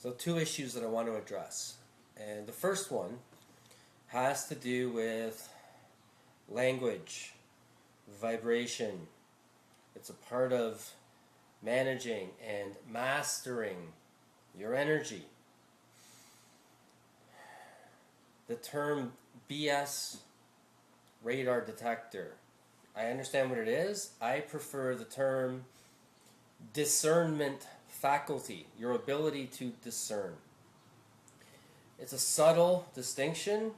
So, two issues that I want to address. And the first one has to do with language, vibration. It's a part of managing and mastering your energy. The term BS radar detector, I understand what it is. I prefer the term discernment faculty, your ability to discern. It's a subtle distinction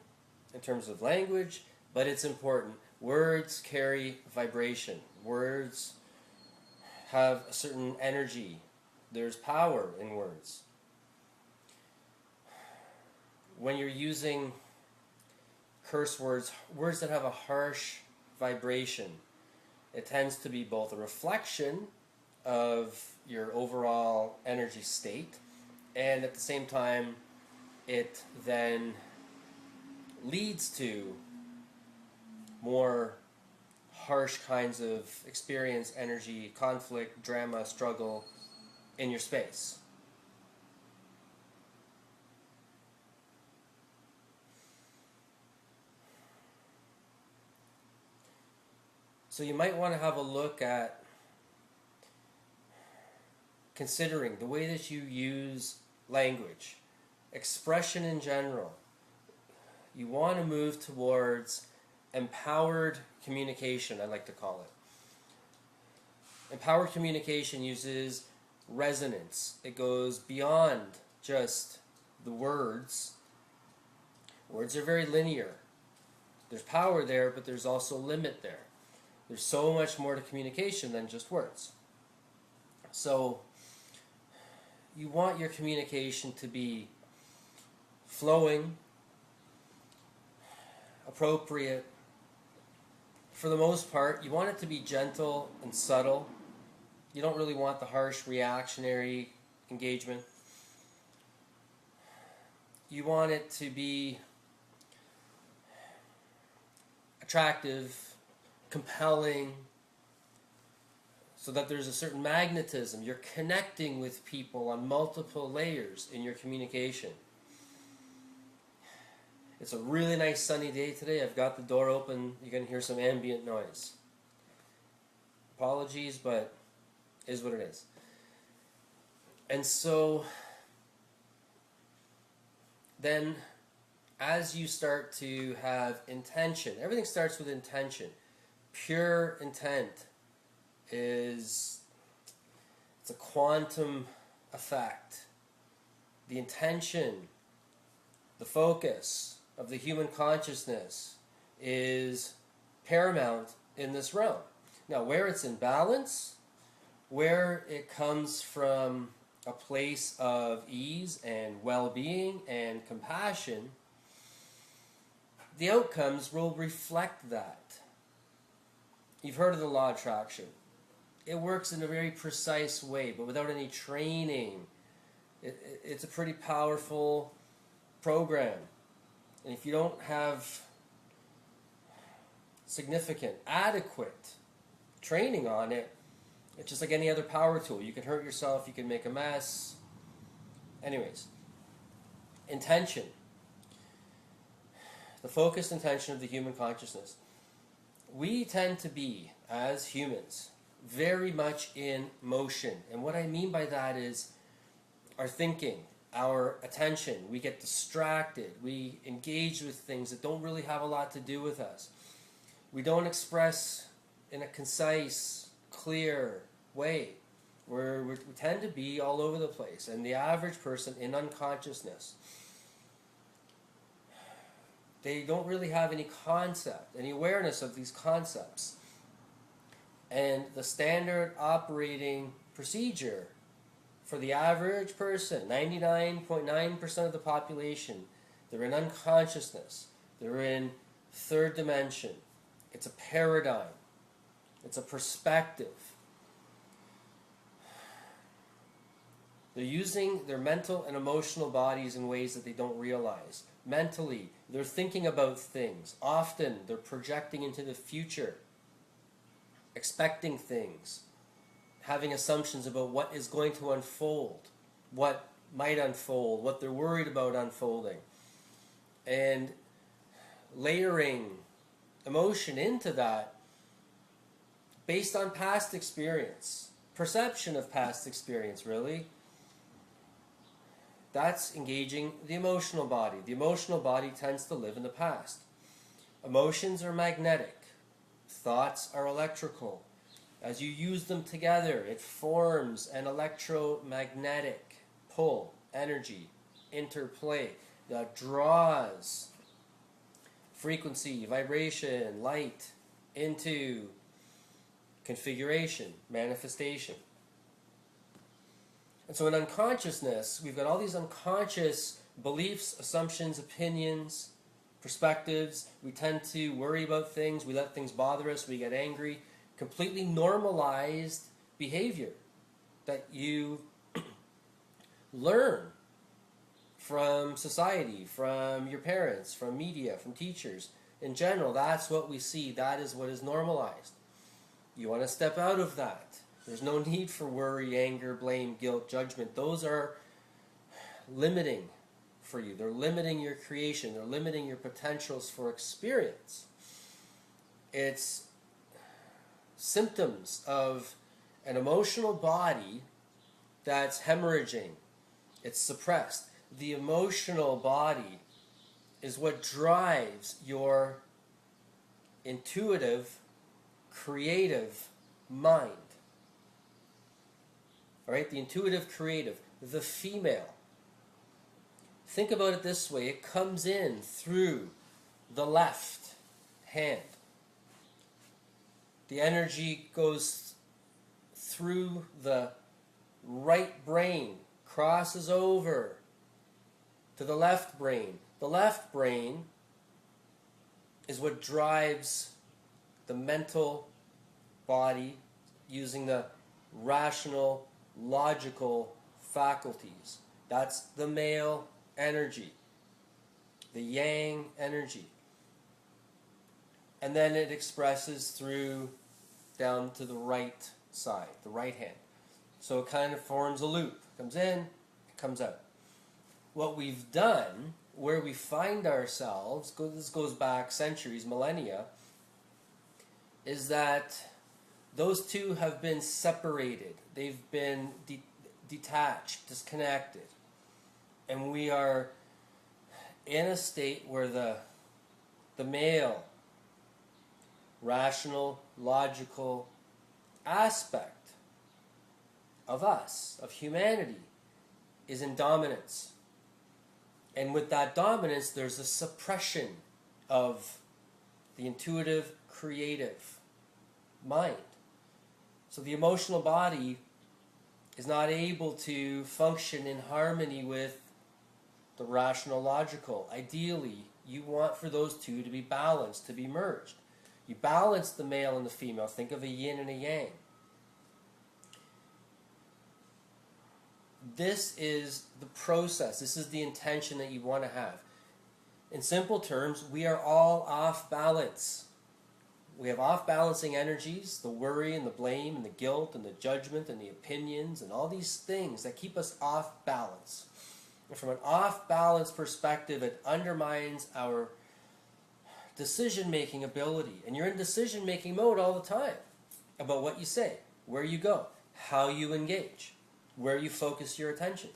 in terms of language, but it's important. Words carry vibration. Words have a certain energy. There's power in words. When you're using curse words, words that have a harsh vibration, it tends to be both a reflection of your overall energy state, and at the same time, it then leads to more harsh kinds of experience, energy, conflict, drama, struggle in your space. So you might want to have a look at considering the way that you use language, expression in general. You want to move towards empowered communication, I like to call it. Empowered communication uses resonance. It goes beyond just the words. Words are very linear. There's power there, but there's also limit there. There's so much more to communication than just words. So you want your communication to be flowing, appropriate. For the most part, you want it to be gentle and subtle. You don't really want the harsh reactionary engagement. You want it to be attractive, compelling, so that there's a certain magnetism. You're connecting with people on multiple layers in your communication. It's a really nice sunny day today. I've got the door open. You're going to hear some ambient noise. Apologies, but it is what it is. And so then as you start to have intention, everything starts with intention. Pure intent it's a quantum effect. The intention, the focus of the human consciousness is paramount in this realm. Now, where it's in balance, where it comes from a place of ease and well-being and compassion, the outcomes will reflect that. You've heard of the law of attraction. It works in a very precise way, but without any training. It's a pretty powerful program. And if you don't have significant, adequate training on it, it's just like any other power tool. You can hurt yourself, you can make a mess. Anyways, intention. The focused intention of the human consciousness. We tend to be, as humans, very much in motion. And what I mean by that is our thinking, our attention. We get distracted. We engage with things that don't really have a lot to do with us. We don't express in a concise, clear way. We tend to be all over the place. And the average person in unconsciousness, they don't really have any concept, any awareness of these concepts. And the standard operating procedure for the average person, 99.9% of the population, they're in unconsciousness. They're in third dimension. It's a paradigm. It's a perspective. They're using their mental and emotional bodies in ways that they don't realize. Mentally, they're thinking about things. Often, they're projecting into the future, expecting things, having assumptions about what is going to unfold, what might unfold, what they're worried about unfolding, and layering emotion into that based on past experience, perception of past experience, really. That's engaging the emotional body. The emotional body tends to live in the past. Emotions are magnetic. Thoughts are electrical. As you use them together, it forms an electromagnetic pull, energy, interplay that draws frequency, vibration, light into configuration, manifestation. And so in unconsciousness, we've got all these unconscious beliefs, assumptions, opinions, perspectives. We tend to worry about things. We let things bother us. We get angry. Completely normalized behavior that you learn from society, from your parents, from media, from teachers. In general, that's what we see. That is what is normalized. You want to step out of that. There's no need for worry, anger, blame, guilt, judgment. Those are limiting for you. They're limiting your creation. They're limiting your potentials for experience. It's symptoms of an emotional body that's hemorrhaging. It's suppressed. The emotional body is what drives your intuitive, creative mind. All right, the intuitive, creative, the female. Think about it this way. It comes in through the left hand. The energy goes through the right brain, crosses over to the left brain. The left brain is what drives the mental body using the rational, logical faculties. That's the male energy, the yang energy. And then it expresses through down to the right side, the right hand. So it kind of forms a loop. It comes in, it comes out. What we've done, where we find ourselves, this goes back centuries, millennia, is that those two have been separated. They've been detached, disconnected. And we are in a state where the male, rational, logical aspect of us, of humanity, is in dominance. And with that dominance, there's a suppression of the intuitive, creative mind. So the emotional body is not able to function in harmony with the rational, logical. Ideally, you want for those two to be balanced, to be merged. You balance the male and the female. Think of a yin and a yang. This is the process. This is the intention that you want to have. In simple terms, we are all off balance. We have off-balancing energies, the worry and the blame and the guilt and the judgment and the opinions and all these things that keep us off balance. And from an off-balance perspective, it undermines our decision-making ability. And you're in decision-making mode all the time about what you say, where you go, how you engage, where you focus your attention.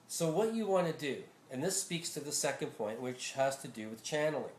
So what you want to do, and this speaks to the second point, which has to do with channeling.